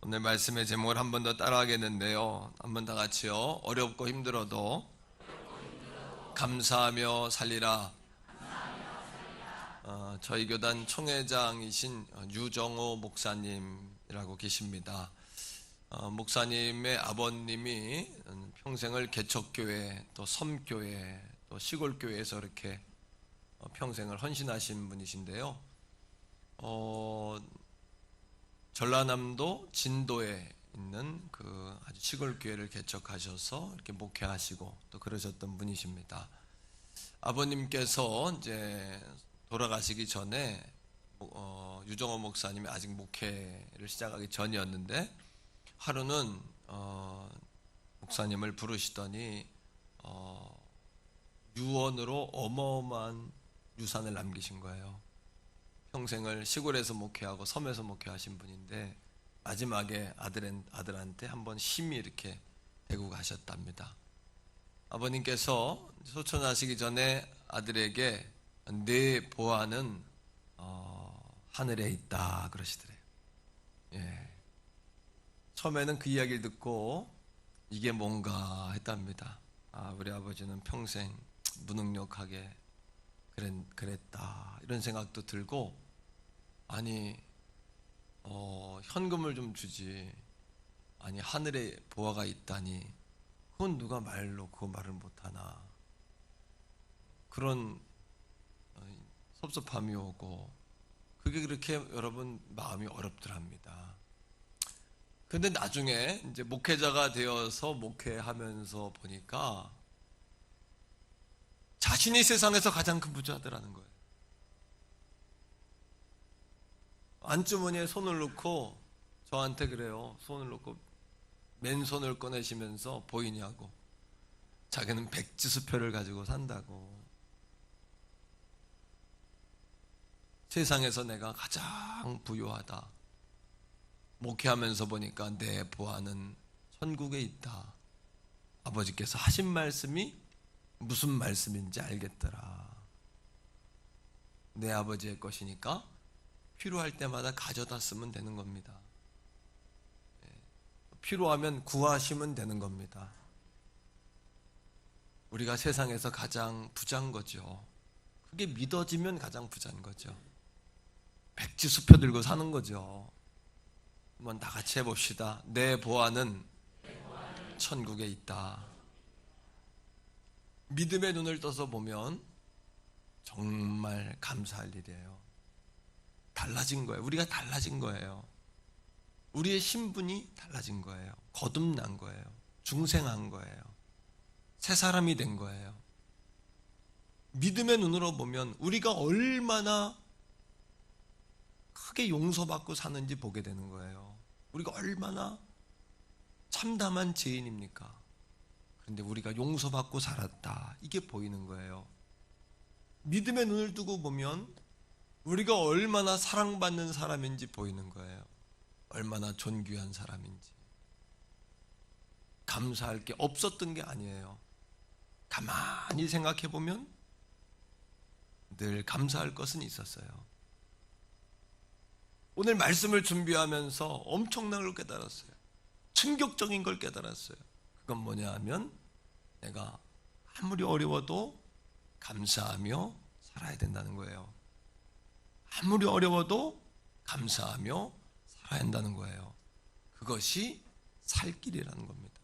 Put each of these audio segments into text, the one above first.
오늘 말씀의 제목을 한 번 더 따라하겠는데요. 한 번 다 같이요. 어렵고 힘들어도 감사하며 살리라. 저희 교단 총회장이신 유정호 목사님이라고 계십니다. 목사님의 아버님이 평생을 개척교회, 또 섬교회, 또 시골교회에서 이렇게 평생을 헌신하신 분이신데요. 전라남도 진도에 있는 그 아주 시골 교회를 개척하셔서 이렇게 목회하시고 또 그러셨던 분이십니다. 아버님께서 이제 돌아가시기 전에 유정호 목사님이 아직 목회를 시작하기 전이었는데 하루는 목사님을 부르시더니 유언으로 어마어마한 유산을 남기신 거예요. 평생을 시골에서 목회하고 섬에서 목회하신 분인데 마지막에 아들한테 한번 심히 이렇게 대고 가셨답니다. 아버님께서 소천하시기 전에 아들에게 내 보안은 하늘에 있다 그러시더래요. 예. 처음에는 그 이야기를 듣고 이게 뭔가 했답니다. 우리 아버지는 평생 무능력하게 그랬다 이런 생각도 들고, 아니 현금을 좀 주지, 아니 하늘에 보화가 있다니 그건 누가 말로 그 말을 못하나, 그런 섭섭함이 오고 그게 그렇게 여러분 마음이 어렵더랍니다. 근데 나중에 이제 목회자가 되어서 목회하면서 보니까 자신이 세상에서 가장 큰 부자더라는 거예요. 안주머니에 손을 넣고 저한테 그래요. 손을 넣고 맨손을 꺼내시면서 보이냐고. 자기는 백지수표를 가지고 산다고. 세상에서 내가 가장 부유하다. 목회하면서 보니까 내 보안은 천국에 있다. 아버지께서 하신 말씀이 무슨 말씀인지 알겠더라. 내 아버지의 것이니까 필요할 때마다 가져다 쓰면 되는 겁니다. 필요하면 구하시면 되는 겁니다. 우리가 세상에서 가장 부자인 거죠. 그게 믿어지면 가장 부자인 거죠. 백지수표 들고 사는 거죠. 한번 다 같이 해봅시다. 내 보안은 천국에 있다. 믿음의 눈을 떠서 보면 정말 감사할 일이에요. 달라진 거예요. 우리가 달라진 거예요. 우리의 신분이 달라진 거예요. 거듭난 거예요. 중생한 거예요. 새 사람이 된 거예요. 믿음의 눈으로 보면 우리가 얼마나 크게 용서받고 사는지 보게 되는 거예요. 우리가 얼마나 참담한 죄인입니까? 그런데 우리가 용서받고 살았다. 이게 보이는 거예요. 믿음의 눈을 뜨고 보면 우리가 얼마나 사랑받는 사람인지 보이는 거예요. 얼마나 존귀한 사람인지. 감사할 게 없었던 게 아니에요. 가만히 생각해 보면 늘 감사할 것은 있었어요. 오늘 말씀을 준비하면서 엄청난 걸 깨달았어요. 충격적인 걸 깨달았어요. 그건 뭐냐 하면 내가 아무리 어려워도 감사하며 살아야 된다는 거예요. 아무리 어려워도 감사하며 살아야 한다는 거예요. 그것이 살 길이라는 겁니다.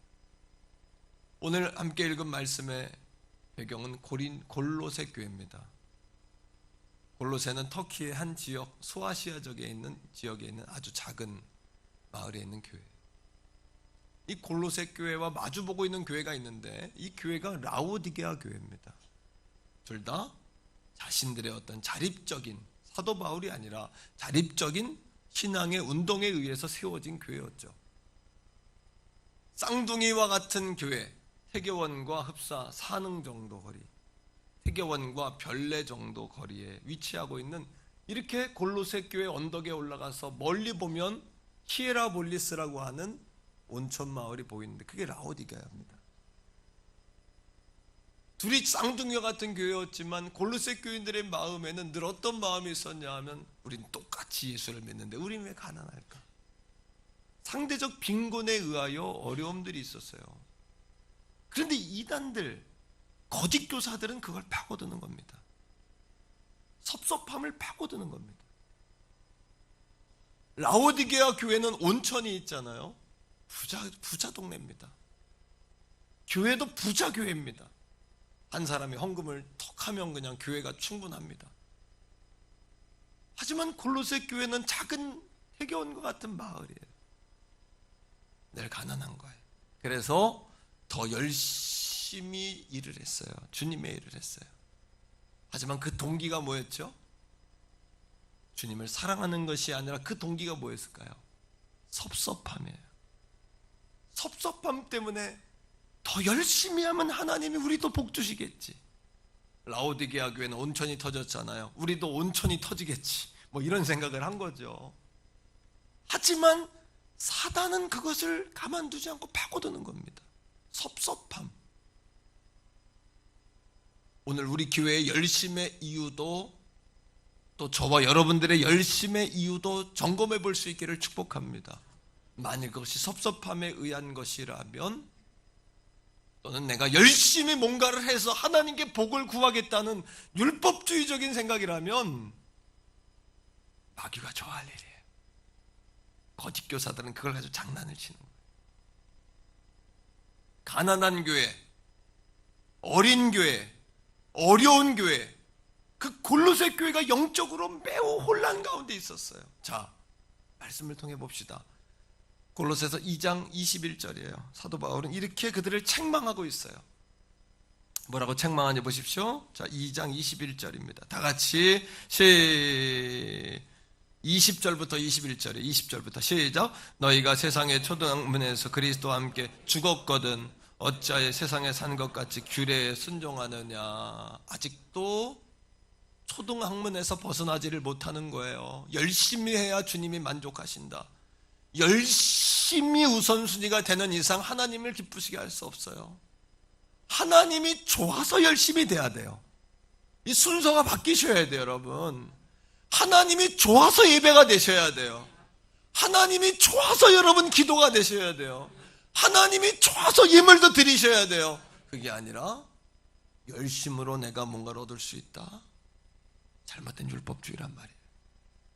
오늘 함께 읽은 말씀의 배경은 골로새 교회입니다. 골로새는 터키의 한 지역, 소아시아 지역에 있는 아주 작은 마을에 있는 교회. 이 골로새 교회와 마주보고 있는 교회가 있는데 이 교회가 라오디게아 교회입니다. 둘 다 자신들의 어떤 자립적인, 사도 바울이 아니라 자립적인 신앙의 운동에 의해서 세워진 교회였죠. 쌍둥이와 같은 교회, 태교원과 흡사 산흥 정도 거리, 태교원과 별내 정도 거리에 위치하고 있는, 이렇게 골로새 교회 언덕에 올라가서 멀리 보면 히에라볼리스라고 하는 온천 마을이 보이는데 그게 라오디게아입니다. 둘이 쌍둥이와 같은 교회였지만 골로새 교인들의 마음에는 늘 어떤 마음이 있었냐 하면 우린 똑같이 예수를 믿는데 우린 왜 가난할까? 상대적 빈곤에 의하여 어려움들이 있었어요. 그런데 이단들, 거짓 교사들은 그걸 파고드는 겁니다. 섭섭함을 파고드는 겁니다. 라오디게아 교회는 온천이 있잖아요. 부자 동네입니다. 교회도 부자 교회입니다. 한 사람이 헌금을 턱 하면 그냥 교회가 충분합니다. 하지만 골로새 교회는 작은 해교원과 같은 마을이에요. 늘 가난한 거예요. 그래서 더 열심히 일을 했어요. 주님의 일을 했어요. 하지만 그 동기가 뭐였죠? 주님을 사랑하는 것이 아니라 그 동기가 뭐였을까요? 섭섭함이에요. 섭섭함 때문에 더 열심히 하면 하나님이 우리도 복 주시겠지. 라오디게아 교회는 온천이 터졌잖아요. 우리도 온천이 터지겠지. 뭐 이런 생각을 한 거죠. 하지만 사단은 그것을 가만두지 않고 파고드는 겁니다. 섭섭함. 오늘 우리 교회의 열심의 이유도, 또 저와 여러분들의 열심의 이유도 점검해 볼 수 있기를 축복합니다. 만일 그것이 섭섭함에 의한 것이라면, 또는 내가 열심히 뭔가를 해서 하나님께 복을 구하겠다는 율법주의적인 생각이라면 마귀가 좋아할 일이에요. 거짓 교사들은 그걸 가지고 장난을 치는 거예요. 가난한 교회, 어린 교회, 어려운 교회, 그 골로새 교회가 영적으로 매우 혼란 가운데 있었어요. 자, 말씀을 통해 봅시다. 골로새서 2장 21절이에요. 사도 바울은 이렇게 그들을 책망하고 있어요. 뭐라고 책망하냐 보십시오. 자, 2장 21절입니다. 다 같이 20절부터 21절에 20절부터 시작. 너희가 세상의 초등학문에서 그리스도와 함께 죽었거든 어찌하여 세상에 산 것 같이 규례에 순종하느냐. 아직도 초등학문에서 벗어나지를 못하는 거예요. 열심히 해야 주님이 만족하신다. 열심히 우선순위가 되는 이상 하나님을 기쁘시게 할 수 없어요. 하나님이 좋아서 열심히 돼야 돼요. 이 순서가 바뀌셔야 돼요, 여러분. 하나님이 좋아서 예배가 되셔야 돼요. 하나님이 좋아서 여러분 기도가 되셔야 돼요. 하나님이 좋아서 예물도 드리셔야 돼요. 그게 아니라 열심으로 내가 뭔가를 얻을 수 있다. 잘못된 율법주의란 말이에요.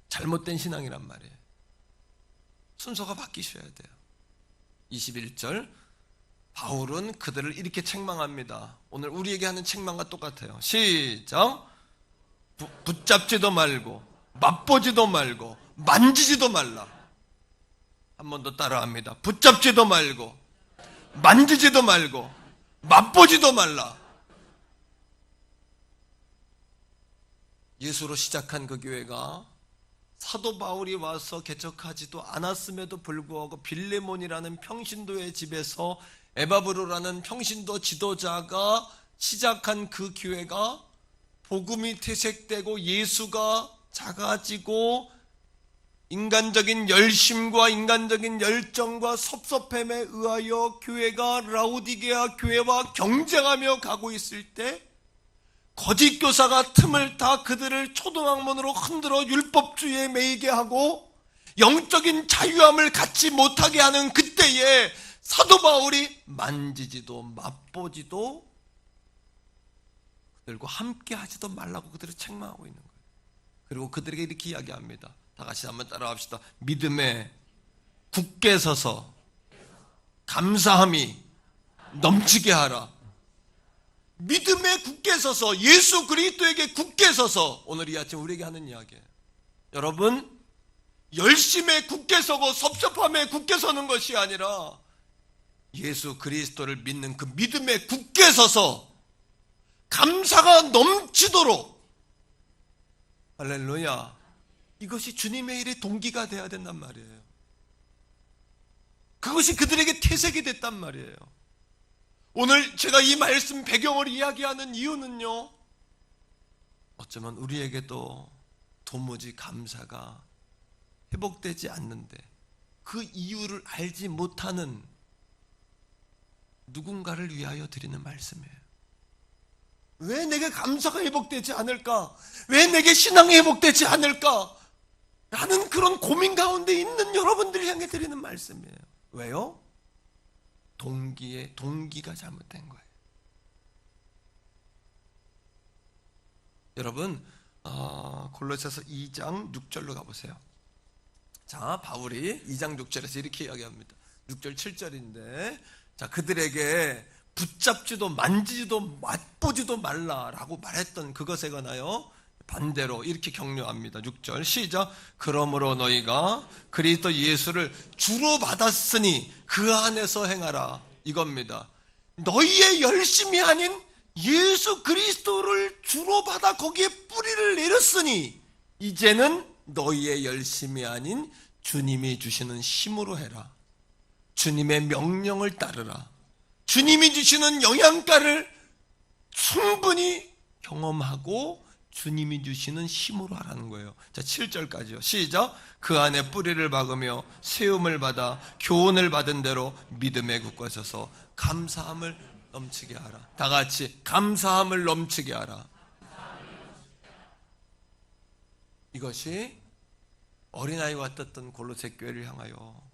잘못된 신앙이란 말이에요. 순서가 바뀌셔야 돼요. 21절, 바울은 그들을 이렇게 책망합니다. 오늘 우리에게 하는 책망과 똑같아요. 시작. 붙잡지도 말고 맛보지도 말고 만지지도 말라. 한 번 더 따라합니다. 붙잡지도 말고 만지지도 말고 맛보지도 말라. 예수로 시작한 그 교회가 사도 바울이 와서 개척하지도 않았음에도 불구하고 빌레몬이라는 평신도의 집에서 에바브로라는 평신도 지도자가 시작한 그 교회가 복음이 퇴색되고 예수가 작아지고 인간적인 열심과 인간적인 열정과 섭섭함에 의하여 교회가 라오디게아 교회와 경쟁하며 가고 있을 때 거짓 교사가 틈을 타 그들을 초등학문으로 흔들어 율법주의에 매이게 하고 영적인 자유함을 갖지 못하게 하는 그때에 사도 바울이 만지지도 맛보지도 그들과 함께 하지도 말라고 그들을 책망하고 있는 거예요. 그리고 그들에게 이렇게 이야기합니다. 다 같이 한번 따라합시다. 믿음에 굳게 서서 감사함이 넘치게 하라. 믿음에 굳게 서서 예수 그리스도에게 굳게 서서 오늘 이 아침 우리에게 하는 이야기예요. 여러분, 열심에 굳게 서고 섭섭함에 굳게 서는 것이 아니라 예수 그리스도를 믿는 그 믿음에 굳게 서서 감사가 넘치도록, 할렐루야, 이것이 주님의 일의 동기가 되어야 된단 말이에요. 그것이 그들에게 태색이 됐단 말이에요. 오늘 제가 이 말씀 배경을 이야기하는 이유는요, 어쩌면 우리에게도 도무지 감사가 회복되지 않는데 그 이유를 알지 못하는 누군가를 위하여 드리는 말씀이에요. 왜 내게 감사가 회복되지 않을까? 왜 내게 신앙이 회복되지 않을까? 라는 그런 고민 가운데 있는 여러분들을 향해 드리는 말씀이에요. 왜요? 동기가 잘못된 거예요. 여러분, 골로새서 2장 6절로 가보세요. 자, 바울이 2장 6절에서 이렇게 이야기합니다. 6절 7절인데, 자, 그들에게 붙잡지도 만지지도 맛보지도 말라라고 말했던 그것에 관하여 반대로 이렇게 격려합니다. 6절 시작. 그러므로 너희가 그리스도 예수를 주로 받았으니 그 안에서 행하라, 이겁니다. 너희의 열심이 아닌 예수 그리스도를 주로 받아 거기에 뿌리를 내렸으니 이제는 너희의 열심이 아닌 주님이 주시는 힘으로 해라. 주님의 명령을 따르라. 주님이 주시는 영양가를 충분히 경험하고 주님이 주시는 힘으로 하라는 거예요. 자, 7절까지요. 시작. 그 안에 뿌리를 박으며 세움을 받아 교훈을 받은 대로 믿음에 굳게 서서 감사함을 넘치게 하라. 다 같이 감사함을 넘치게 하라. 이것이 어린아이와 떴던 골로새 교회를 향하여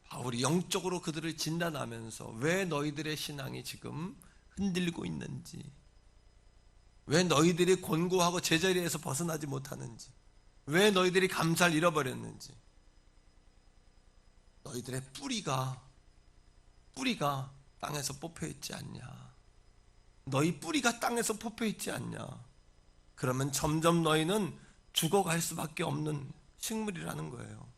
바울이 영적으로 그들을 진단하면서 왜 너희들의 신앙이 지금 흔들리고 있는지, 왜 너희들이 곤고하고 제자리에서 벗어나지 못하는지, 왜 너희들이 감사를 잃어버렸는지, 너희들의 뿌리가 땅에서 뽑혀있지 않냐, 너희 뿌리가 땅에서 뽑혀있지 않냐, 그러면 점점 너희는 죽어갈 수밖에 없는 식물이라는 거예요.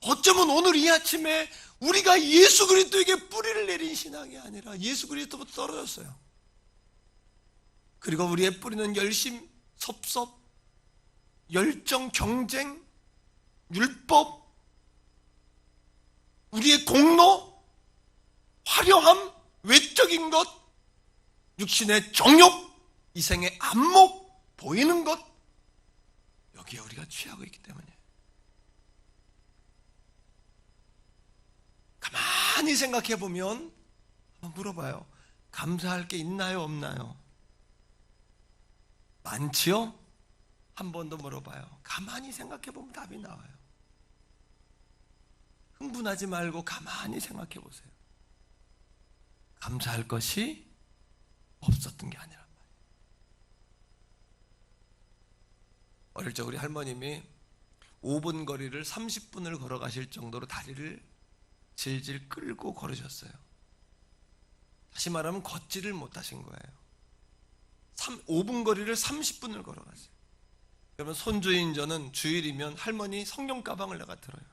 어쩌면 오늘 이 아침에 우리가 예수 그리스도에게 뿌리를 내린 신앙이 아니라 예수 그리스도부터 떨어졌어요. 그리고 우리의 뿌리는 열심, 섭섭, 열정, 경쟁, 율법, 우리의 공로, 화려함, 외적인 것, 육신의 정욕, 이생의 안목, 보이는 것, 여기에 우리가 취하고 있기 때문에 가만히 생각해 보면 한번 물어봐요. 감사할 게 있나요, 없나요? 많지요? 한 번 더 물어봐요. 가만히 생각해 보면 답이 나와요. 흥분하지 말고 가만히 생각해 보세요. 감사할 것이 없었던 게 아니란 말이에요. 어릴 적 우리 할머님이 5분 거리를 30분을 걸어가실 정도로 다리를 질질 끌고 걸으셨어요. 다시 말하면 걷지를 못하신 거예요. 5분 거리를 30분을 걸어갔어요. 그러면 손주인 저는 주일이면 할머니 성경 가방을 내가 들어요.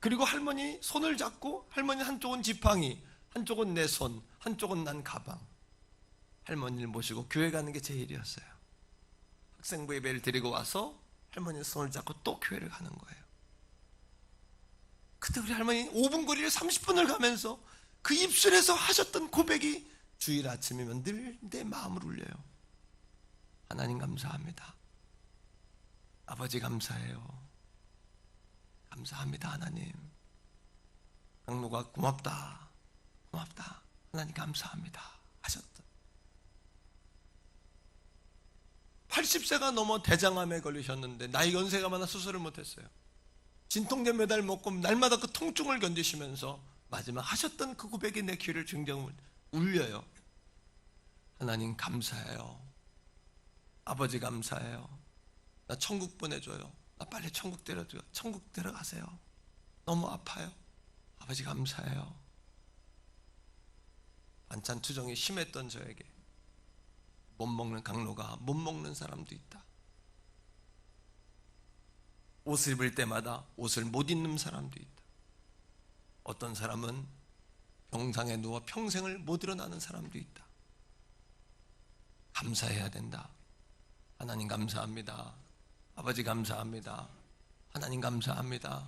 그리고 할머니 손을 잡고, 할머니 한쪽은 지팡이, 한쪽은 내 손, 한쪽은 난 가방, 할머니를 모시고 교회 가는 게 제 일이었어요. 학생부 예배를 드리고 와서 할머니 손을 잡고 또 교회를 가는 거예요. 그때 우리 할머니 5분 거리를 30분을 가면서 그 입술에서 하셨던 고백이 주일 아침이면 늘 내 마음을 울려요. 하나님 감사합니다. 아버지 감사해요. 감사합니다 하나님. 강로가 고맙다. 고맙다. 하나님 감사합니다 하셨다. 80세가 넘어 대장암에 걸리셨는데 나이 연세가 많아 수술을 못했어요. 진통제 매달 먹고 날마다 그 통증을 견디시면서 마지막 하셨던 그 고백이 내 귀를 굉장히 울려요. 하나님 감사해요. 아버지 감사해요. 나 천국 보내줘요. 나 빨리 천국 데려줘요. 천국 데려가세요. 너무 아파요. 아버지 감사해요. 반찬 투정이 심했던 저에게 못 먹는 강로가 못 먹는 사람도 있다. 옷을 입을 때마다 옷을 못 입는 사람도 있다. 어떤 사람은 병상에 누워 평생을 못 일어나는 사람도 있다. 감사해야 된다. 하나님 감사합니다. 아버지 감사합니다. 하나님 감사합니다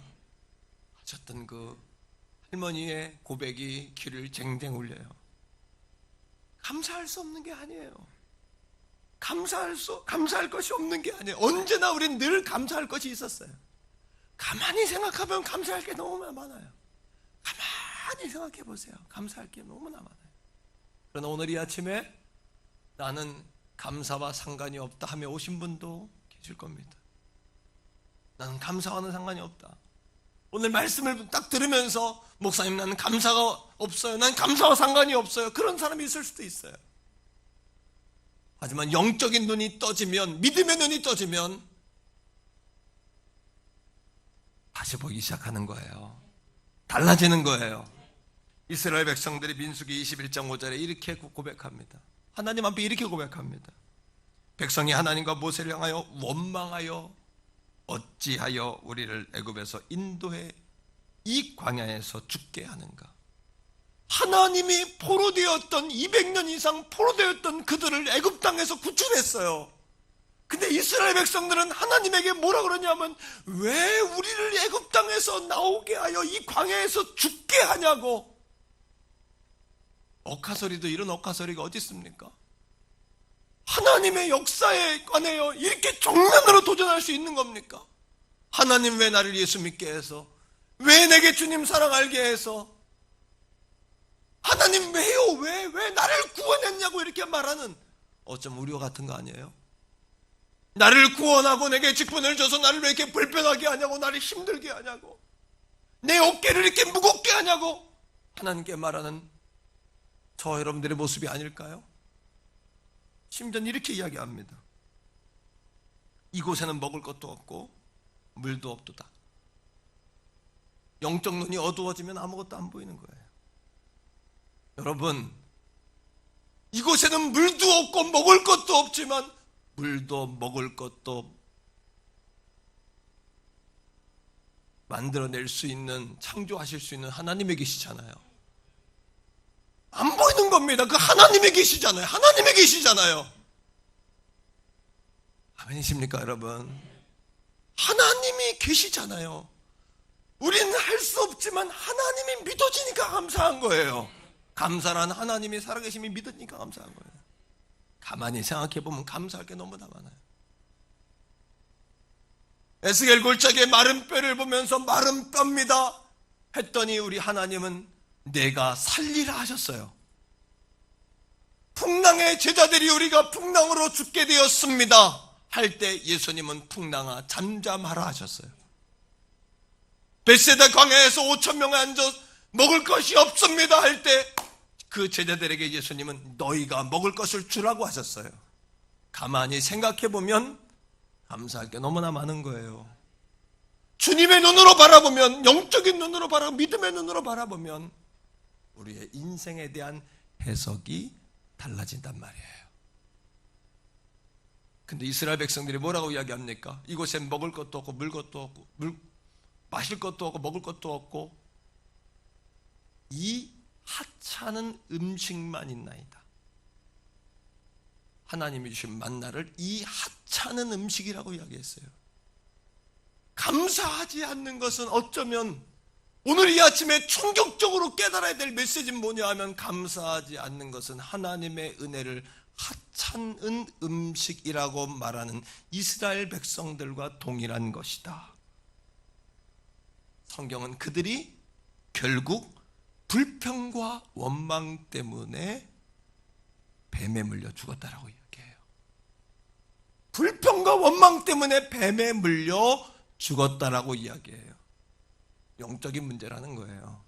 하셨던 그 할머니의 고백이 귀를 쟁쟁 울려요. 감사할 수 없는 게 아니에요. 감사할 것이 없는 게 아니에요. 언제나 우리는 늘 감사할 것이 있었어요. 가만히 생각하면 감사할 게 너무나 많아요. 가만히 생각해 보세요. 감사할 게 너무나 많아요. 그러나 오늘 이 아침에 나는 감사와 상관이 없다 하며 오신 분도 계실 겁니다. 나는 감사와는 상관이 없다. 오늘 말씀을 딱 들으면서 목사님 나는 감사가 없어요. 난 감사와 상관이 없어요. 그런 사람이 있을 수도 있어요. 하지만 영적인 눈이 떠지면, 믿음의 눈이 떠지면 다시 보기 시작하는 거예요. 달라지는 거예요. 이스라엘 백성들이 민수기 21장 5절에 이렇게 고백합니다. 하나님 앞에 이렇게 고백합니다. 백성이 하나님과 모세를 향하여 원망하여 어찌하여 우리를 애굽에서 인도해 이 광야에서 죽게 하는가. 하나님이 포로되었던 200년 이상 포로되었던 그들을 애굽 땅에서 구출했어요. 근데 이스라엘 백성들은 하나님에게 뭐라 그러냐면 왜 우리를 애굽 땅에서 나오게 하여 이 광야에서 죽게 하냐고. 억하소리도 이런 억하소리가 어디 있습니까? 하나님의 역사에 관하여 이렇게 정면으로 도전할 수 있는 겁니까? 하나님 왜 나를 예수 믿게 해서, 왜 내게 주님 사랑 알게 해서, 하나님 왜요? 왜 나를 구원했냐고 이렇게 말하는, 어쩜 우리와 같은 거 아니에요? 나를 구원하고 내게 직분을 줘서 나를 왜 이렇게 불편하게 하냐고, 나를 힘들게 하냐고, 내 어깨를 이렇게 무겁게 하냐고 하나님께 말하는 저 여러분들의 모습이 아닐까요? 심지어는 이렇게 이야기합니다. 이곳에는 먹을 것도 없고 물도 없도다. 영적 눈이 어두워지면 아무것도 안 보이는 거예요. 여러분, 이곳에는 물도 없고 먹을 것도 없지만 물도 먹을 것도 만들어낼 수 있는, 창조하실 수 있는 하나님이 계시잖아요. 안 보이는 겁니다. 그 하나님이 계시잖아요. 하나님이 계시잖아요. 아멘이십니까 여러분? 하나님이 계시잖아요. 우리는 할 수 없지만 하나님이 믿어지니까 감사한 거예요. 감사란 하나님이 살아계심이 믿으니까 감사한 거예요. 가만히 생각해보면 감사할 게 너무나 많아요. 에스겔 골짜기의 마른 뼈를 보면서 마른 뼈입니다 했더니 우리 하나님은 내가 살리라 하셨어요. 풍랑의 제자들이 우리가 풍랑으로 죽게 되었습니다 할 때 예수님은 풍랑아 잠잠하라 하셨어요. 벳세다 광야에서 5,000명이 앉아 먹을 것이 없습니다 할 때 그 제자들에게 예수님은 너희가 먹을 것을 주라고 하셨어요. 가만히 생각해보면 감사할 게 너무나 많은 거예요. 주님의 눈으로 바라보면, 영적인 눈으로 바라보면, 믿음의 눈으로 바라보면 우리의 인생에 대한 해석이 달라진단 말이에요. 근데 이스라엘 백성들이 뭐라고 이야기합니까? 이곳엔 먹을 것도 없고 물 것도 없고 마실 것도 없고 먹을 것도 없고 이 하찮은 음식만 있나이다. 하나님이 주신 만나를 이 하찮은 음식이라고 이야기했어요. 감사하지 않는 것은 어쩌면 오늘 이 아침에 충격적으로 깨달아야 될 메시지는 뭐냐 하면 감사하지 않는 것은 하나님의 은혜를 하찮은 음식이라고 말하는 이스라엘 백성들과 동일한 것이다. 성경은 그들이 결국 불평과 원망 때문에 뱀에 물려 죽었다라고 이야기해요. 불평과 원망 때문에 뱀에 물려 죽었다라고 이야기해요. 영적인 문제라는 거예요.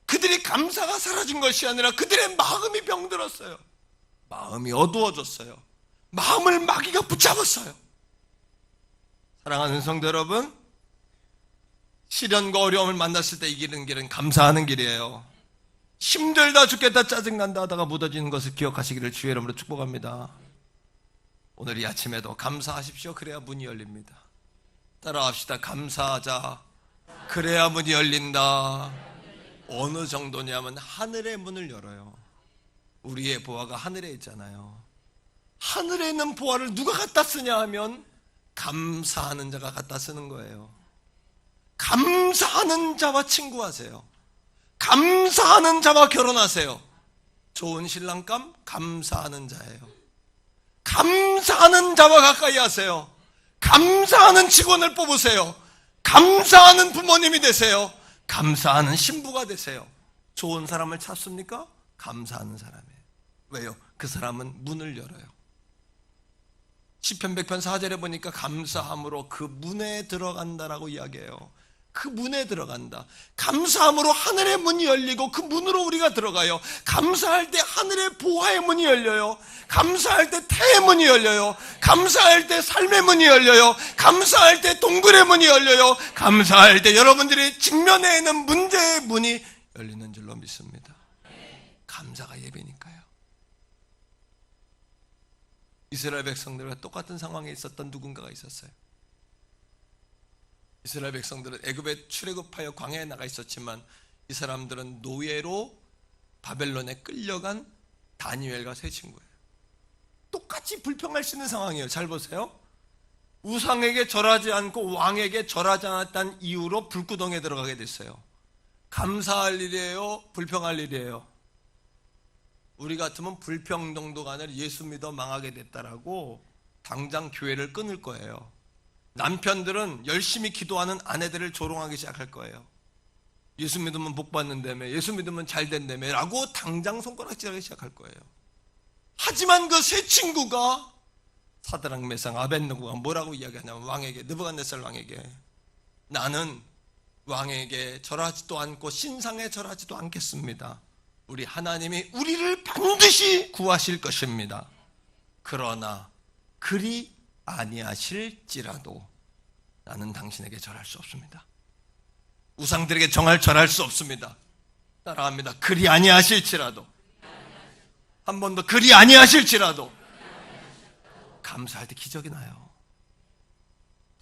그들이 감사가 사라진 것이 아니라 그들의 마음이 병들었어요. 마음이 어두워졌어요. 마음을 마귀가 붙잡았어요. 사랑하는 성도 여러분, 시련과 어려움을 만났을 때 이기는 길은 감사하는 길이에요. 힘들다 죽겠다 짜증난다 하다가 무뎌지는 것을 기억하시기를 주의 이름으로 축복합니다. 오늘 이 아침에도 감사하십시오. 그래야 문이 열립니다. 따라합시다. 감사하자. 그래야 문이 열린다. 어느 정도냐면 하늘의 문을 열어요. 우리의 보화가 하늘에 있잖아요. 하늘에 있는 보화를 누가 갖다 쓰냐 하면 감사하는 자가 갖다 쓰는 거예요. 감사하는 자와 친구하세요. 감사하는 자와 결혼하세요. 좋은 신랑감 감사하는 자예요. 감사하는 자와 가까이 하세요. 감사하는 직원을 뽑으세요. 감사하는 부모님이 되세요. 감사하는 신부가 되세요. 좋은 사람을 찾습니까? 감사하는 사람이에요. 왜요? 그 사람은 문을 열어요. 시편 100편 4절에 보니까 감사함으로 그 문에 들어간다라고 이야기해요. 그 문에 들어간다. 감사함으로 하늘의 문이 열리고 그 문으로 우리가 들어가요. 감사할 때 하늘의 보화의 문이 열려요. 감사할 때 태의 문이 열려요. 감사할 때 삶의 문이 열려요. 감사할 때 동굴의 문이 열려요. 감사할 때 여러분들이 직면해 있는 문제의 문이 열리는 줄로 믿습니다. 감사가 예배니까요. 이스라엘 백성들과 똑같은 상황에 있었던 누군가가 있었어요. 이스라엘 백성들은 애굽에 출애굽하여 광야에 나가 있었지만 이 사람들은 노예로 바벨론에 끌려간 다니엘과 세 친구예요. 똑같이 불평할 수 있는 상황이에요. 잘 보세요. 우상에게 절하지 않고 왕에게 절하지 않았다는 이유로 불구덩이에 들어가게 됐어요. 감사할 일이에요? 불평할 일이에요? 우리 같으면 불평정도가 아니라 예수 믿어 망하게 됐다라고 당장 교회를 끊을 거예요. 남편들은 열심히 기도하는 아내들을 조롱하기 시작할 거예요. 예수 믿으면 복 받는다며, 예수 믿으면 잘 된다며 라고 당장 손가락질하기 시작할 거예요. 하지만 그 세 친구가 사드락 메삭 아벳느고가 뭐라고 이야기하냐면 왕에게, 느부갓네살 왕에게, 나는 왕에게 절하지도 않고 신상에 절하지도 않겠습니다. 우리 하나님이 우리를 반드시 구하실 것입니다. 그러나 그리 아니하실지라도 나는 당신에게 절할 수 없습니다. 우상들에게 절할 수 없습니다. 따라합니다. 그리 아니하실지라도, 한 번 더, 그리 아니하실지라도. 감사할 때 기적이 나요.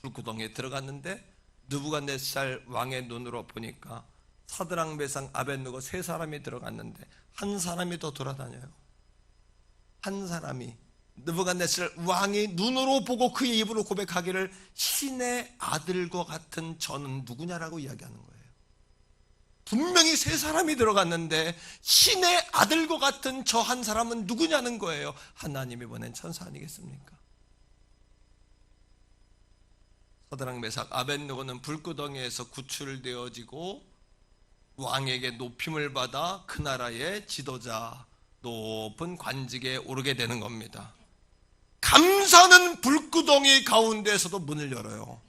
불구덩이에 들어갔는데 느부갓네살 왕의 눈으로 보니까 사드락 메삭 아벳느고 세 사람이 들어갔는데 한 사람이 더 돌아다녀요. 한 사람이, 느부갓네살 왕이 눈으로 보고 그의 입으로 고백하기를 신의 아들과 같은 저는 누구냐라고 이야기하는 거예요. 분명히 세 사람이 들어갔는데 신의 아들과 같은 저 한 사람은 누구냐는 거예요. 하나님이 보낸 천사 아니겠습니까? 사드락 메삭 아벳느고는 불구덩이에서 구출되어지고 왕에게 높임을 받아 그 나라의 지도자, 높은 관직에 오르게 되는 겁니다. 감사는 불구덩이 가운데에서도 문을 열어요.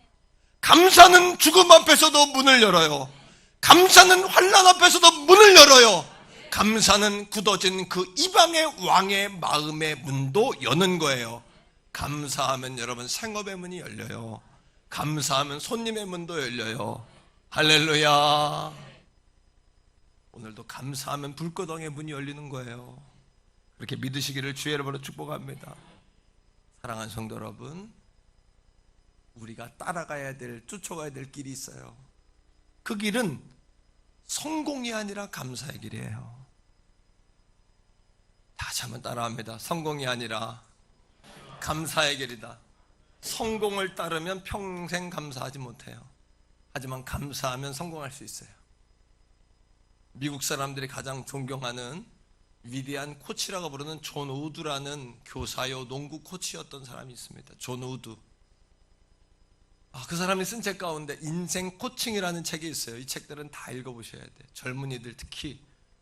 감사는 죽음 앞에서도 문을 열어요. 감사는 환난 앞에서도 문을 열어요. 감사는 굳어진 그 이방의 왕의 마음의 문도 여는 거예요. 감사하면 여러분 생업의 문이 열려요. 감사하면 손님의 문도 열려요. 할렐루야. 오늘도 감사하면 불구덩이의 문이 열리는 거예요. 그렇게 믿으시기를 주의 이름으로 축복합니다. 사랑하는 성도 여러분, 우리가 따라가야 될, 쫓아가야 될 길이 있어요. 그 길은 성공이 아니라 감사의 길이에요. 다시 한번 따라합니다. 성공이 아니라 감사의 길이다. 성공을 따르면 평생 감사하지 못해요. 하지만 감사하면 성공할 수 있어요. 미국 사람들이 가장 존경하는 위대한 코치라고 부르는 존 우드라는 교사요 농구 코치였던 사람이 있습니다. 존 우드. 그 사람이 쓴 책 가운데 인생 코칭이라는 책이 있어요. 이 책들은 다 읽어보셔야 돼요. 젊은이들 특히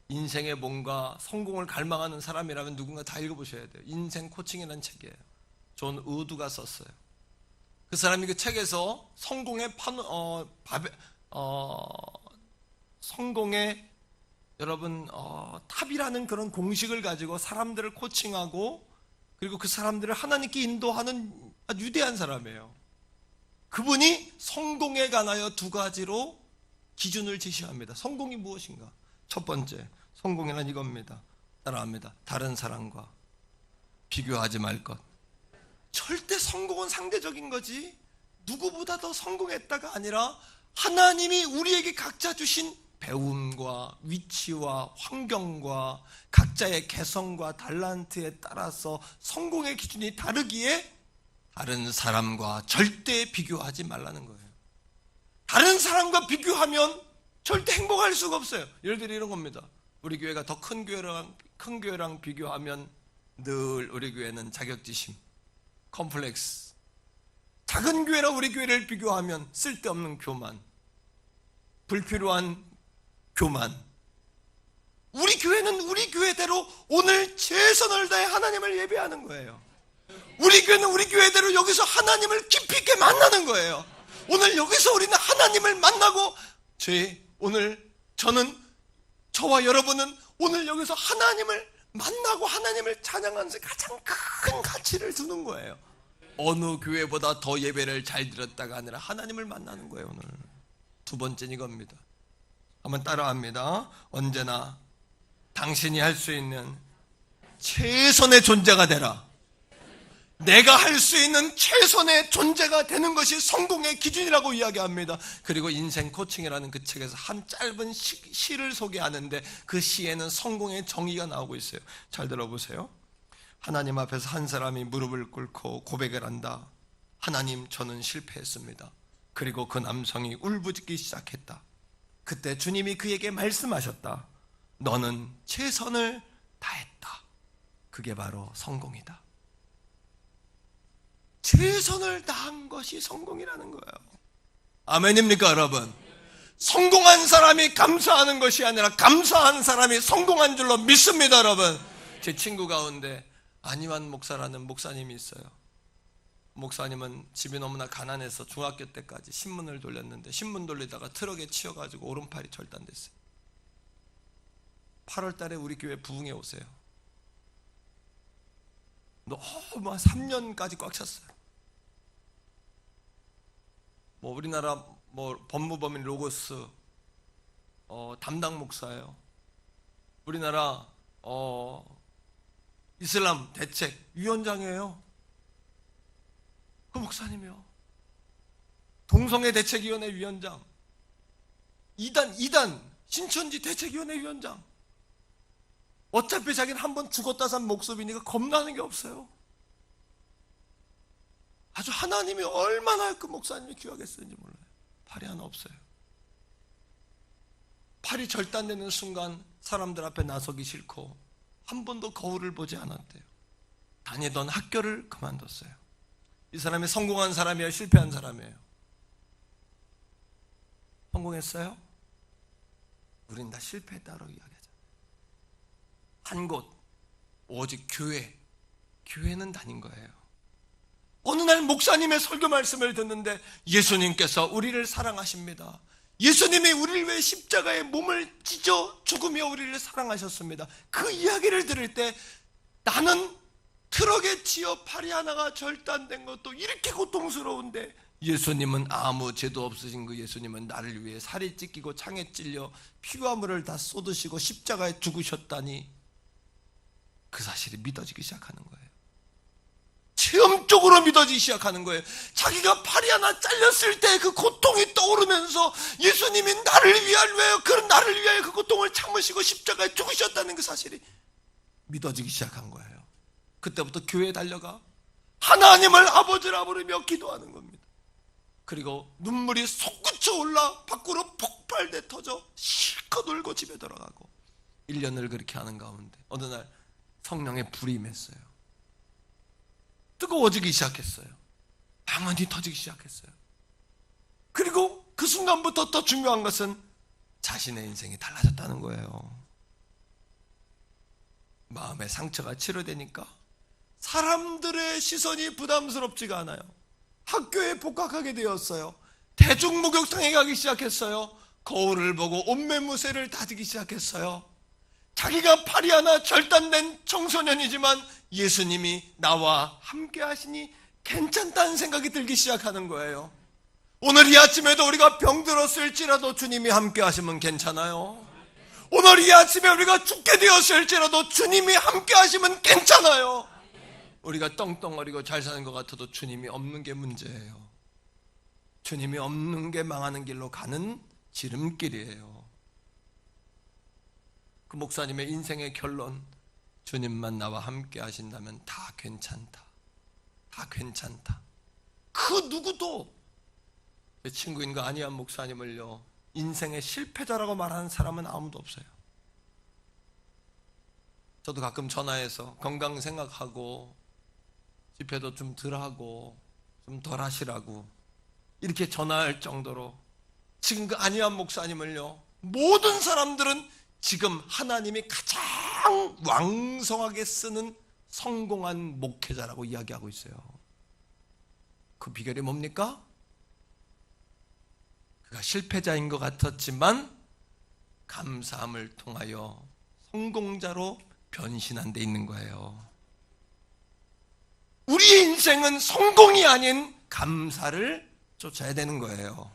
인생에 뭔가 성공을 갈망하는 사람이라면 누군가 다 읽어보셔야 돼요. 인생 코칭이라는 책이에요. 존 우드가 썼어요. 그 사람이 그 책에서 성공의 여러분 탑이라는 그런 공식을 가지고 사람들을 코칭하고 그리고 그 사람들을 하나님께 인도하는 아주 위대한 사람이에요. 그분이 성공에 관하여 두 가지로 기준을 제시합니다. 성공이 무엇인가? 첫 번째, 성공이란 이겁니다. 따라합니다. 다른 사람과 비교하지 말 것. 절대 성공은 상대적인 거지 누구보다 더 성공했다가 아니라 하나님이 우리에게 각자 주신 배움과 위치와 환경과 각자의 개성과 달란트에 따라서 성공의 기준이 다르기에 다른 사람과 절대 비교하지 말라는 거예요. 다른 사람과 비교하면 절대 행복할 수가 없어요. 예를 들어 이런 겁니다. 우리 교회가 더 큰 교회랑 비교하면 늘 우리 교회는 자격지심, 컴플렉스. 작은 교회랑 우리 교회를 비교하면 쓸데없는 교만, 불필요한 교만. 우리 교회는 우리 교회대로 오늘 최선을 다해 하나님을 예배하는 거예요. 우리 교회는 우리 교회대로 여기서 하나님을 깊이 있게 만나는 거예요. 오늘 여기서 우리는 하나님을 만나고, 저와 여러분은 오늘 여기서 하나님을 만나고 하나님을 찬양하는 데 가장 큰 가치를 두는 거예요. 어느 교회보다 더 예배를 잘 드렸다가 아니라 하나님을 만나는 거예요. 오늘 두 번째는 이겁니다. 한번 따라합니다. 언제나 당신이 할 수 있는 최선의 존재가 되라. 내가 할 수 있는 최선의 존재가 되는 것이 성공의 기준이라고 이야기합니다. 그리고 인생 코칭이라는 그 책에서 한 짧은 시를 소개하는데, 그 시에는 성공의 정의가 나오고 있어요. 잘 들어보세요. 하나님 앞에서 한 사람이 무릎을 꿇고 고백을 한다. 하나님, 저는 실패했습니다. 그리고 그 남성이 울부짖기 시작했다. 그때 주님이 그에게 말씀하셨다. 너는 최선을 다했다. 그게 바로 성공이다. 최선을 다한 것이 성공이라는 거예요. 아멘입니까, 여러분? 성공한 사람이 감사하는 것이 아니라 감사한 사람이 성공한 줄로 믿습니다, 여러분. 제 친구 가운데 안희환 목사라는 목사님이 있어요. 목사님은 집이 너무나 가난해서 중학교 때까지 신문을 돌렸는데, 신문 돌리다가 트럭에 치여가지고 오른팔이 절단됐어요. 8월 달에 우리 교회 부흥에 오세요. 너무 3년까지 꽉 찼어요. 우리나라 법무법인 로고스 담당 목사예요. 우리나라 이슬람 대책 위원장이에요. 그 목사님이요. 동성애 대책위원회 위원장, 이단 신천지 대책위원회 위원장. 어차피 자기는 한번 죽었다 산 목숨이니까 겁나는 게 없어요. 아주 하나님이 얼마나 그 목사님이 귀하겠었는지 몰라요. 팔이 하나 없어요. 팔이 절단되는 순간 사람들 앞에 나서기 싫고 한 번도 거울을 보지 않았대요. 다니던 학교를 그만뒀어요. 이 사람이 성공한 사람이에요, 실패한 사람이에요? 성공했어요? 우린 다 실패했다고 이야기하잖아요. 한 곳, 오직 교회는 다닌 거예요. 어느 날 목사님의 설교 말씀을 듣는데 예수님께서 우리를 사랑하십니다. 예수님이 우리를 위해 십자가에 몸을 찢어 죽으며 우리를 사랑하셨습니다. 그 이야기를 들을 때 나는 트럭에 치여 팔이 하나가 절단된 것도 이렇게 고통스러운데, 예수님은 아무 죄도 없으신 그 예수님은 나를 위해 살이 찢기고 창에 찔려 피와 물을 다 쏟으시고 십자가에 죽으셨다니, 그 사실이 믿어지기 시작하는 거예요. 체험적으로 믿어지기 시작하는 거예요. 자기가 팔이 하나 잘렸을 때 그 고통이 떠오르면서 예수님이 나를 위하여 그 고통을 참으시고 십자가에 죽으셨다는 그 사실이 믿어지기 시작한 거예요. 그때부터 교회에 달려가 하나님을 아버지라 부르며 기도하는 겁니다. 그리고 눈물이 솟구쳐 올라 밖으로 폭발돼 터져 실컷 울고 집에 돌아가고 1년을 그렇게 하는 가운데 어느 날 성령의 불이 임했어요. 뜨거워지기 시작했어요. 방언이 터지기 시작했어요. 그리고 그 순간부터 더 중요한 것은 자신의 인생이 달라졌다는 거예요. 마음의 상처가 치료되니까 사람들의 시선이 부담스럽지가 않아요. 학교에 복학하게 되었어요. 대중목욕탕에 가기 시작했어요. 거울을 보고 옷매무새를 다지기 시작했어요. 자기가 팔이 하나 절단된 청소년이지만 예수님이 나와 함께 하시니 괜찮다는 생각이 들기 시작하는 거예요. 오늘 이 아침에도 우리가 병들었을지라도 주님이 함께 하시면 괜찮아요. 오늘 이 아침에 우리가 죽게 되었을지라도 주님이 함께 하시면 괜찮아요. 우리가 떵떵거리고 잘 사는 것 같아도 주님이 없는 게 문제예요. 주님이 없는 게 망하는 길로 가는 지름길이에요. 그 목사님의 인생의 결론, 주님만 나와 함께 하신다면 다 괜찮다. 다 괜찮다. 그 누구도 제 친구인 그 안희환 목사님을요, 인생의 실패자라고 말하는 사람은 아무도 없어요. 저도 가끔 전화해서 건강 생각하고 집회도 좀 덜 하고 좀 덜 하시라고 이렇게 전화할 정도로 지금 그 안희환 목사님을요, 모든 사람들은 지금 하나님이 가장 왕성하게 쓰는 성공한 목회자라고 이야기하고 있어요. 그 비결이 뭡니까? 그가 실패자인 것 같았지만 감사함을 통하여 성공자로 변신한 데 있는 거예요. 우리의 인생은 성공이 아닌 감사를 쫓아야 되는 거예요.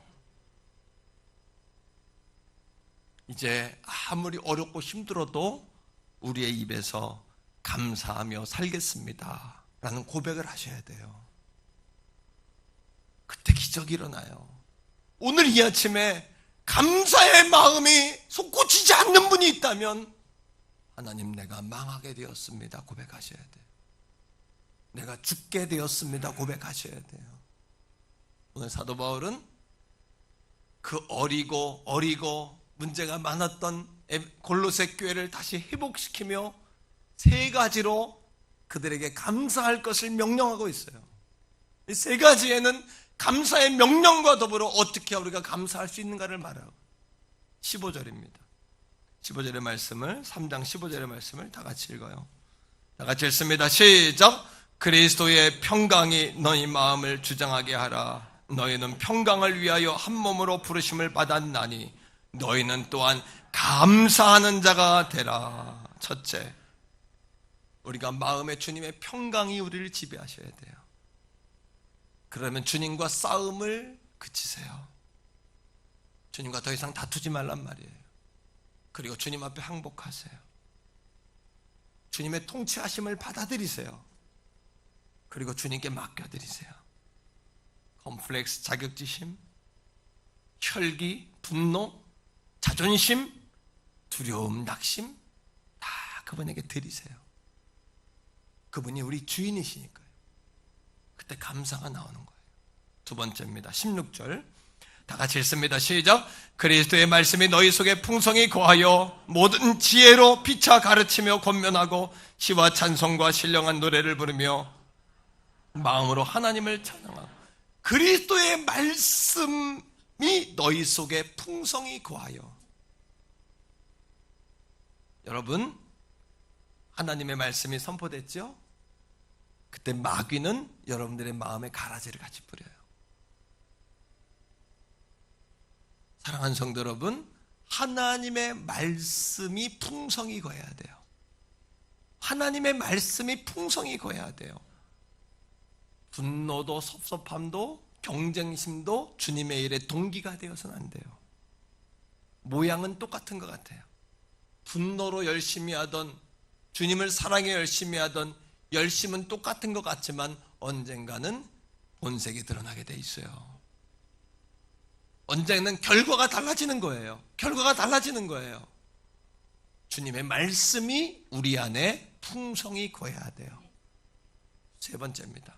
이제 아무리 어렵고 힘들어도 우리의 입에서 감사하며 살겠습니다 라는 고백을 하셔야 돼요. 그때 기적이 일어나요. 오늘 이 아침에 감사의 마음이 솟구치지 않는 분이 있다면 하나님, 내가 망하게 되었습니다 고백하셔야 돼요. 내가 죽게 되었습니다 고백하셔야 돼요. 오늘 사도 바울은 그 어리고 문제가 많았던 골로새 교회를 다시 회복시키며 세 가지로 그들에게 감사할 것을 명령하고 있어요. 이 세 가지에는 감사의 명령과 더불어 어떻게 우리가 감사할 수 있는가를 말하고 15절입니다. 15절의 말씀을 3장 15절의 말씀을 다 같이 읽어요. 다 같이 읽습니다. 시작. 그리스도의 평강이 너희 마음을 주장하게 하라. 너희는 평강을 위하여 한 몸으로 부르심을 받았나니 너희는 또한 감사하는 자가 되라. 첫째, 우리가 마음에 주님의 평강이 우리를 지배하셔야 돼요. 그러면 주님과 싸움을 그치세요. 주님과 더 이상 다투지 말란 말이에요. 그리고 주님 앞에 항복하세요. 주님의 통치하심을 받아들이세요. 그리고 주님께 맡겨드리세요. 컴플렉스, 자격지심, 혈기, 분노, 자존심, 두려움, 낙심 다 그분에게 드리세요. 그분이 우리 주인이시니까요. 그때 감사가 나오는 거예요. 두 번째입니다. 16절 다 같이 읽습니다. 시작. 그리스도의 말씀이 너희 속에 풍성히 거하여 모든 지혜로 피차 가르치며 권면하고 시와 찬송과 신령한 노래를 부르며 마음으로 하나님을 찬양하고. 그리스도의 말씀이 너희 속에 풍성히 거하여. 여러분, 하나님의 말씀이 선포됐죠? 그때 마귀는 여러분들의 마음에 가라지를 같이 뿌려요. 사랑하는 성도 여러분, 하나님의 말씀이 풍성히 거해야 돼요. 하나님의 말씀이 풍성히 거해야 돼요. 분노도 섭섭함도 경쟁심도 주님의 일에 동기가 되어서는 안 돼요. 모양은 똑같은 것 같아요. 분노로 열심히 하던, 주님을 사랑해 열심히 하던 열심은 똑같은 것 같지만 언젠가는 본색이 드러나게 돼 있어요. 언젠가는 결과가 달라지는 거예요. 결과가 달라지는 거예요. 주님의 말씀이 우리 안에 풍성히 거해야 돼요. 세 번째입니다.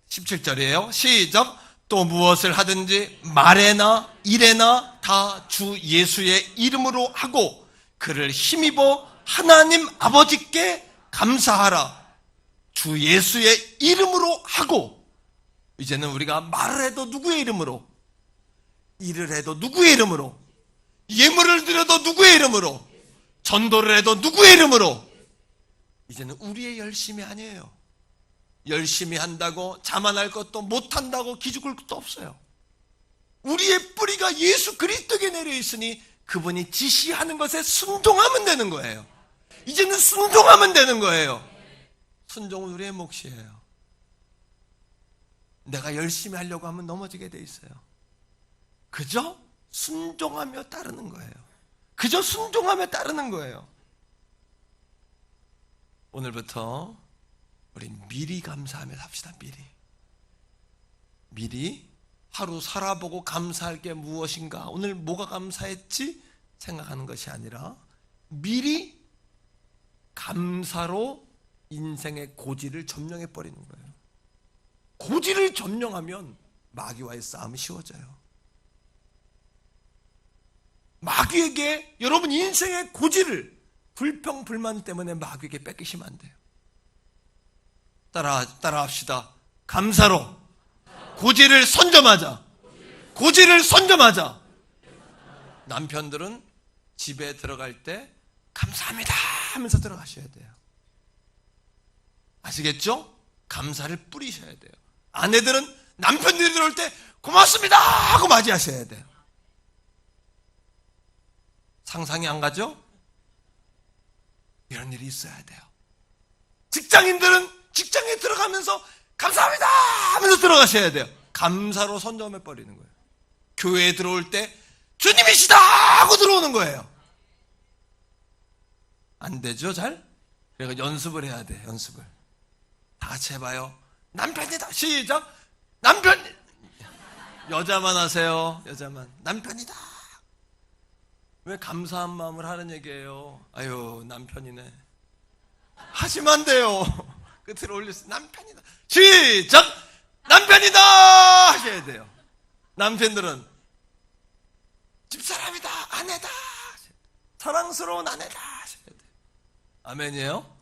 17절이에요. 시작. 또 무엇을 하든지 말에나 일에나 다 주 예수의 이름으로 하고 그를 힘입어 하나님 아버지께 감사하라. 주 예수의 이름으로 하고. 이제는 우리가 말을 해도 누구의 이름으로, 일을 해도 누구의 이름으로, 예물을 드려도 누구의 이름으로, 전도를 해도 누구의 이름으로. 이제는 우리의 열심이 아니에요. 열심히 한다고 자만할 것도 못한다고 기죽을 것도 없어요. 우리의 뿌리가 예수 그리스도에 내려 있으니 그분이 지시하는 것에 순종하면 되는 거예요. 이제는 순종하면 되는 거예요. 순종은 우리의 몫이에요. 내가 열심히 하려고 하면 넘어지게 돼 있어요. 그저 순종하며 따르는 거예요. 그저 순종하며 따르는 거예요. 오늘부터 우린 미리 감사하며 삽시다. 미리 하루 살아보고 감사할 게 무엇인가, 오늘 뭐가 감사했지 생각하는 것이 아니라 미리 감사로 인생의 고지를 점령해 버리는 거예요. 고지를 점령하면 마귀와의 싸움이 쉬워져요. 마귀에게, 여러분 인생의 고지를 불평 불만 때문에 마귀에게 뺏기시면 안 돼요. 따라합시다. 감사로 고지를 선점하자. 고지를 선점하자. 남편들은 집에 들어갈 때 감사합니다 하면서 들어가셔야 돼요. 아시겠죠? 감사를 뿌리셔야 돼요. 아내들은 남편들이 들어올 때 고맙습니다 하고 맞이하셔야 돼요. 상상이 안 가죠? 이런 일이 있어야 돼요. 직장인들은 직장에 들어가면서 감사합니다 하면서 들어가셔야 돼요. 감사로 선점해 버리는 거예요. 교회에 들어올 때 주님이시다 하고 들어오는 거예요. 안 되죠, 잘? 그러니까 연습을 해야 돼, 연습을. 다 같이 해봐요. 남편이다. 시작. 남편. 여자만 하세요. 여자만. 남편이다. 왜 감사한 마음을 하는 얘기예요? 아유, 남편이네. 하시면 안 돼요. 끝으로 올렸어요. 남편이다. 시작. 남편이다 하셔야 돼요. 남편들은 집사람이다, 아내다, 사랑스러운 아내다 하셔야 돼요. 아멘이에요?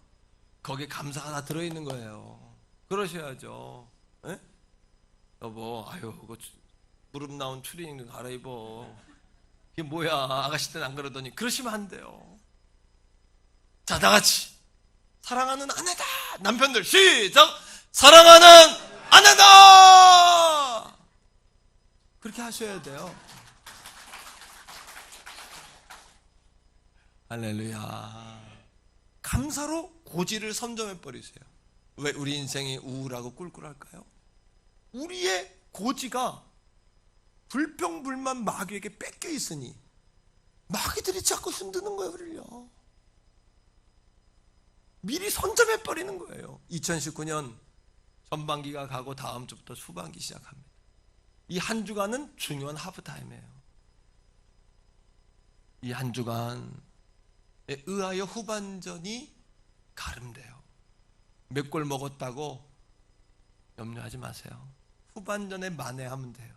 거기에 감사가 다 들어있는 거예요. 그러셔야죠. 에? 여보, 아유, 그거 무릎 나온 추리닝 갈아입어. 이게 뭐야, 아가씨 때는 안 그러더니. 그러시면 안 돼요. 자, 다 같이 사랑하는 아내다. 남편들 시작. 사랑하는 아내다. 그렇게 하셔야 돼요. 할렐루야. 감사로 고지를 선점해 버리세요. 왜 우리 인생이 우울하고 꿀꿀할까요? 우리의 고지가 불평불만 마귀에게 뺏겨 있으니 마귀들이 자꾸 흔드는 거예요, 우리를요. 미리 선점해 버리는 거예요. 2019년 전반기가 가고 다음 주부터 후반기 시작합니다. 이 한 주간은 중요한 하프타임이에요. 이 한 주간에 의하여 후반전이 가름돼요. 몇 골 먹었다고 염려하지 마세요. 후반전에 만회하면 돼요.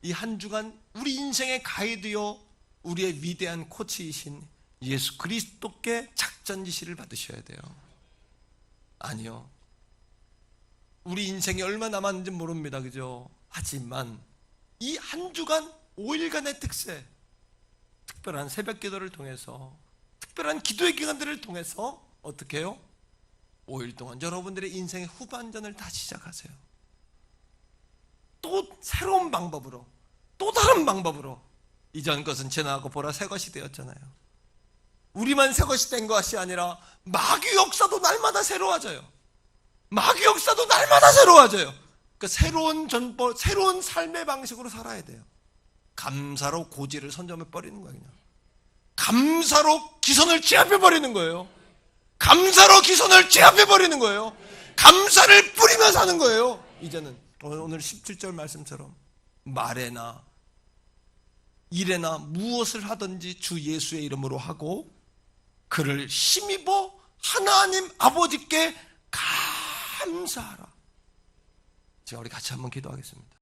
이 한 주간 우리 인생의 가이드요, 우리의 위대한 코치이신 예수 그리스도께 작전 지시를 받으셔야 돼요. 아니요, 우리 인생이 얼마 남았는지 모릅니다. 그죠? 하지만 이 한 주간 5일간의 특세, 특별한 새벽 기도를 통해서, 특별한 기도의 기간들을 통해서 어떻게 해요? 5일 동안 여러분들의 인생의 후반전을 다시 시작하세요. 또 새로운 방법으로, 또 다른 방법으로. 이전 것은 지나가고 보라 새 것이 되었잖아요. 우리만 새 것이 된 것이 아니라 마귀 역사도 날마다 새로워져요. 마귀 역사도 날마다 새로워져요. 그 새로운 전법, 새로운 삶의 방식으로 살아야 돼요. 감사로 고지를 선점해 버리는 거예요. 그냥 감사로 기선을 제압해 버리는 거예요. 감사로 기선을 제압해 버리는 거예요. 감사를 뿌리며 사는 거예요. 이제는 오늘 17절 말씀처럼 말에나 일에나 무엇을 하든지 주 예수의 이름으로 하고 그를 힘입어 하나님 아버지께 감사하라. 제가 우리 같이 한번 기도하겠습니다.